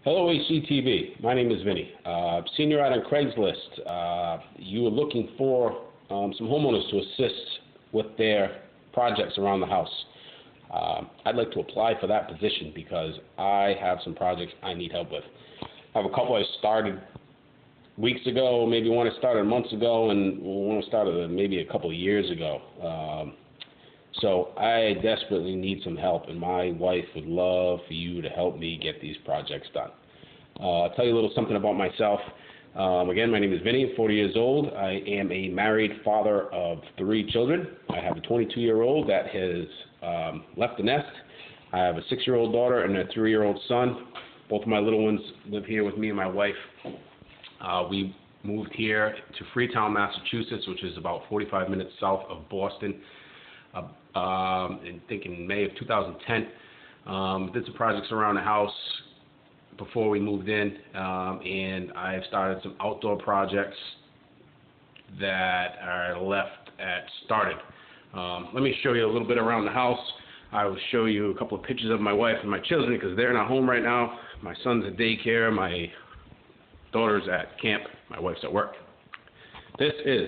Hello, HCTV. My name is Vinny. Seen your ad on Craigslist. You were looking for some homeowners to assist with their projects around the house. I'd like to apply for that position because I have some projects I need help with. I have a couple I started weeks ago, maybe one I started months ago, and one I started maybe a couple of years ago. So I desperately need some help, and my wife would love for you to help me get these projects done. I'll tell you a little something about myself. Again, my name is Vinny, I'm 40 years old. I am a married father of 3 children. I have a 22-year-old that has left the nest. I have a 6-year-old daughter and a 3-year-old son. Both of my little ones live here with me and my wife. We moved here to Freetown, Massachusetts, which is about 45 minutes south of Boston. I think in May of 2010. Did some projects around the house before we moved in, and I've started some outdoor projects that are left at started. Let me show you a little bit around the house. I will show you a couple of pictures of my wife and my children because they're not home right now. My son's at daycare, my daughter's at camp, my wife's at work. This is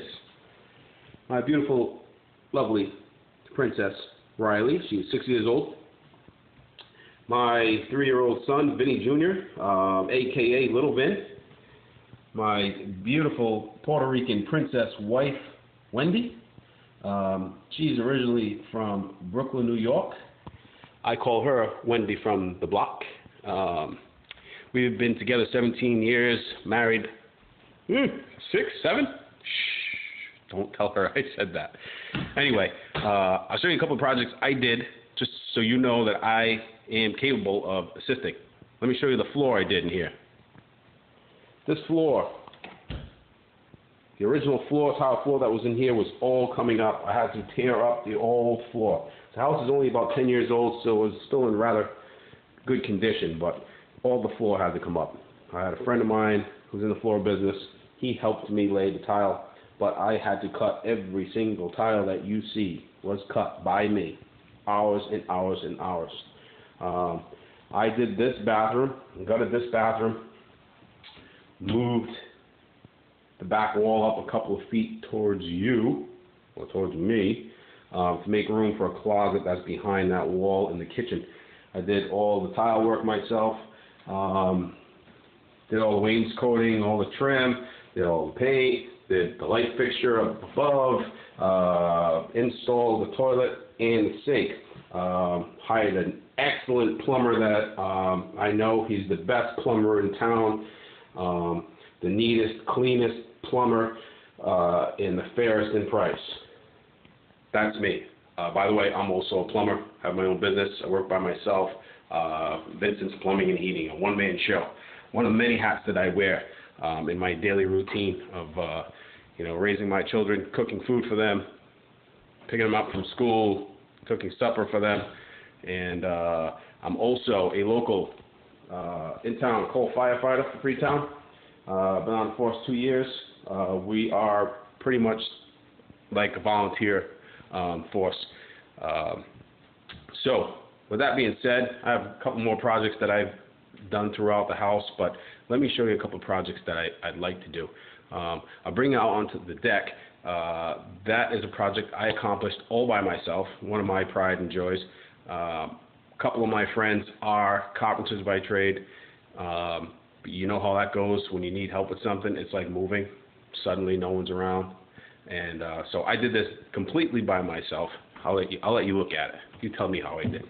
my beautiful, lovely Princess Riley. She's 6 years old. My 3-year-old son, Vinny Jr., a.k.a. Little Vin. My beautiful Puerto Rican princess wife, Wendy. She's originally from Brooklyn, New York. I call her Wendy from the block. We've been together 17 years, married 6, 7? Shh, don't tell her I said that. Anyway, I'll show you a couple of projects I did just so you know that I am capable of assisting. Let me show you the floor I did in here. This floor, the original floor, tile floor that was in here was all coming up. I had to tear up the old floor. The house is only about 10 years old, so it was still in rather good condition, but all the floor had to come up. I had a friend of mine who's in the floor business. He helped me lay the tile, but I had to cut every single tile that you see was cut by me. Hours and hours and hours. I did this bathroom, gutted this bathroom, moved the back wall up a couple of feet towards you, or towards me, to make room for a closet that's behind that wall in the kitchen. I did all the tile work myself, did all the wainscoting, all the trim, did all the paint, did the light fixture up above, installed the toilet and the sink. Hired an excellent plumber that I know. He's the best plumber in town, the neatest, cleanest plumber, and the fairest in price. That's me. By the way, I'm also a plumber. I have my own business. I work by myself. Vincent's Plumbing and Heating, a one-man show. One of the many hats that I wear in my daily routine of raising my children, cooking food for them, picking them up from school, cooking supper for them, and I'm also a local in-town coal firefighter for Freetown. Been on the force 2 years. We are pretty much like a volunteer force. So with that being said, I have a couple more projects that I've done throughout the house, but let me show you a couple of projects that I'd like to do. I'll bring you out onto the deck. That is a project I accomplished all by myself, one of my pride and joys. A couple of my friends are carpenters by trade. You know how that goes when you need help with something. It's like moving. Suddenly no one's around. And so I did this completely by myself. I'll let you look at it. You tell me how I did.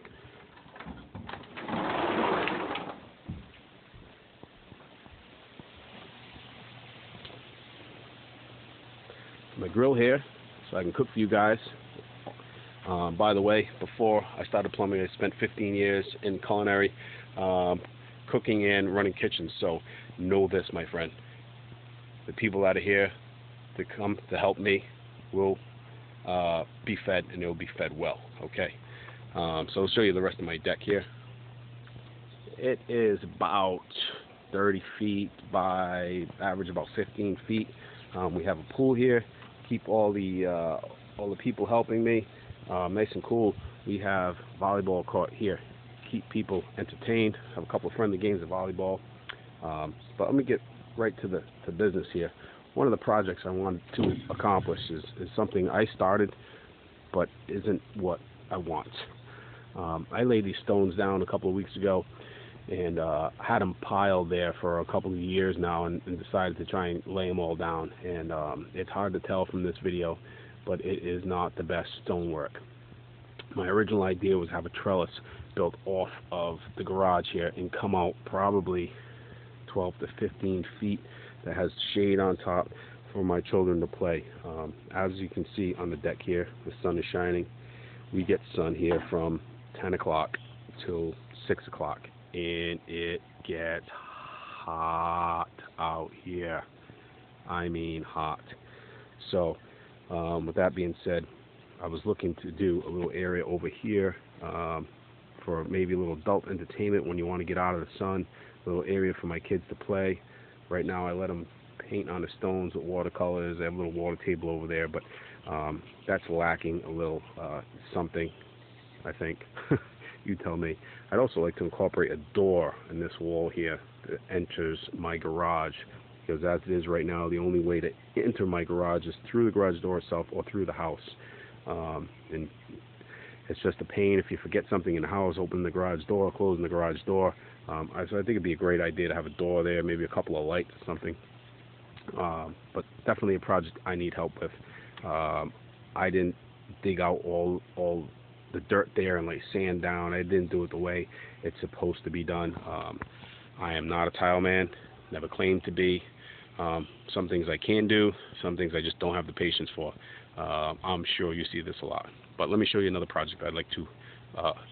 My grill here, so I can cook for you guys. By the way, before I started plumbing, I spent 15 years in culinary, cooking and running kitchens. So know this, my friend. The people out of here to come to help me will be fed, and they'll be fed well. Okay. So I'll show you the rest of my deck here. It is about 30 feet by average about 15 feet. We have a pool here. Keep all the people helping me nice and cool. We have volleyball court here. Keep people entertained. Have a couple of friendly games of volleyball. But let me get right to business here. One of the projects I wanted to accomplish is something I started, but isn't what I want. I laid these stones down a couple of weeks ago, and had them piled there for a couple of years now, and decided to try and lay them all down. And it's hard to tell from this video, but it is not the best stonework. My original idea was have a trellis built off of the garage here and come out probably 12 to 15 feet that has shade on top for my children to play. As you can see on the deck here, the sun is shining. We get sun here from 10 o'clock till 6 o'clock, and it gets hot out here. I mean hot. So with that being said, I was looking to do a little area over here for maybe a little adult entertainment when you want to get out of the sun, a little area for my kids to play. Right now I let them paint on the stones with watercolors. I have a little water table over there, but that's lacking a little something, I think. You tell me. I'd also like to incorporate a door in this wall here that enters my garage, because as it is right now, the only way to enter my garage is through the garage door itself or through the house. And it's just a pain if you forget something in the house, open the garage door, closing the garage door. So I think it'd be a great idea to have a door there, maybe a couple of lights or something. But definitely a project I need help with. I didn't dig out all the dirt there and lay sand down. I didn't do it the way it's supposed to be done. I am not a tile man, never claimed to be. Some things I can do, some things I just don't have the patience for. I'm sure you see this a lot. But let me show you another project I'd like to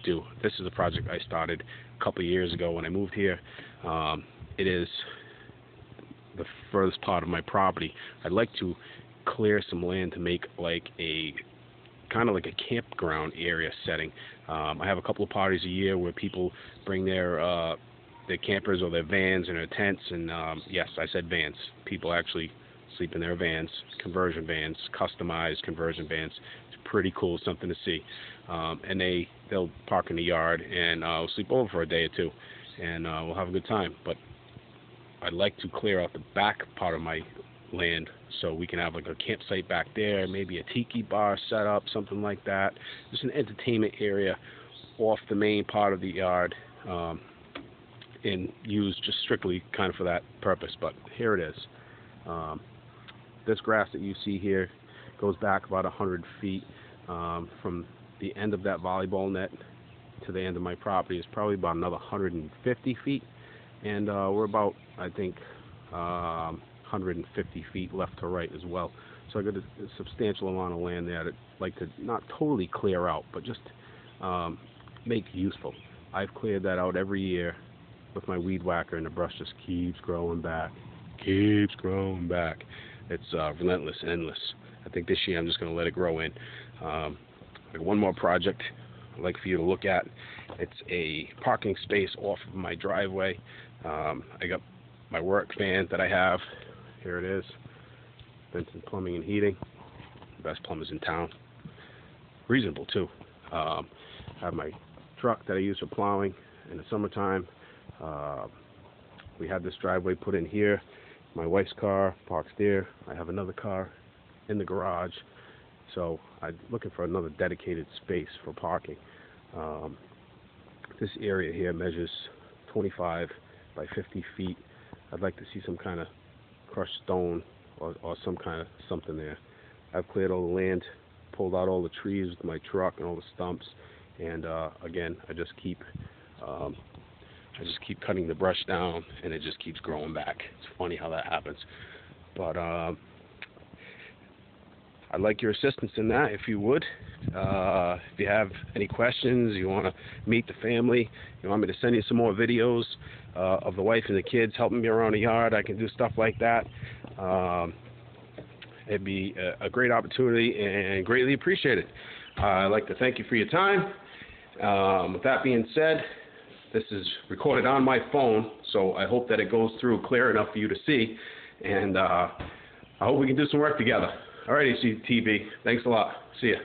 do. This is a project I started a couple of years ago when I moved here. It is the furthest part of my property. I'd like to clear some land to make like a kind of like a campground area setting. I have a couple of parties a year where people bring their campers or their vans and their tents, and yes, I said vans. People actually sleep in their vans, conversion vans, customized conversion vans. It's pretty cool, something to see. And they'll park in the yard and we'll sleep over for a day or two, and we'll have a good time. But I'd like to clear out the back part of my land so we can have like a campsite back there, maybe a tiki bar set up, something like that. Just an entertainment area off the main part of the yard, and used just strictly kind of for that purpose. But here it is. This grass that you see here goes back about 100 feet from the end of that volleyball net to the end of my property is probably about another 150 feet, and we're about, I think, 150 feet left to right as well. So I got a substantial amount of land there that I'd like to not totally clear out, but just make useful. I've cleared that out every year with my weed whacker, and the brush just keeps growing back. Keeps growing back. It's relentless and endless. I think this year I'm just going to let it grow in. One more project I'd like for you to look at. It's a parking space off of my driveway. I got my work van that I have. Here it is. Benson Plumbing and Heating. The best plumbers in town. Reasonable too. I have my truck that I use for plowing in the summertime. We had this driveway put in here. My wife's car parks there. I have another car in the garage. So I'm looking for another dedicated space for parking. This area here measures 25 by 50 feet. I'd like to see some kind of crushed stone or some kind of something there. I've cleared all the land, pulled out all the trees with my truck and all the stumps, and again, I just keep cutting the brush down, and it just keeps growing back. It's funny how that happens. But I'd like your assistance in that, if you would. If you have any questions, you want to meet the family, you want me to send you some more videos of the wife and the kids helping me around the yard, I can do stuff like that. It'd be a great opportunity and greatly appreciated. I'd like to thank you for your time. With that being said, this is recorded on my phone, so I hope that it goes through clear enough for you to see, and I hope we can do some work together. Alrighty, TV. Thanks a lot. See ya.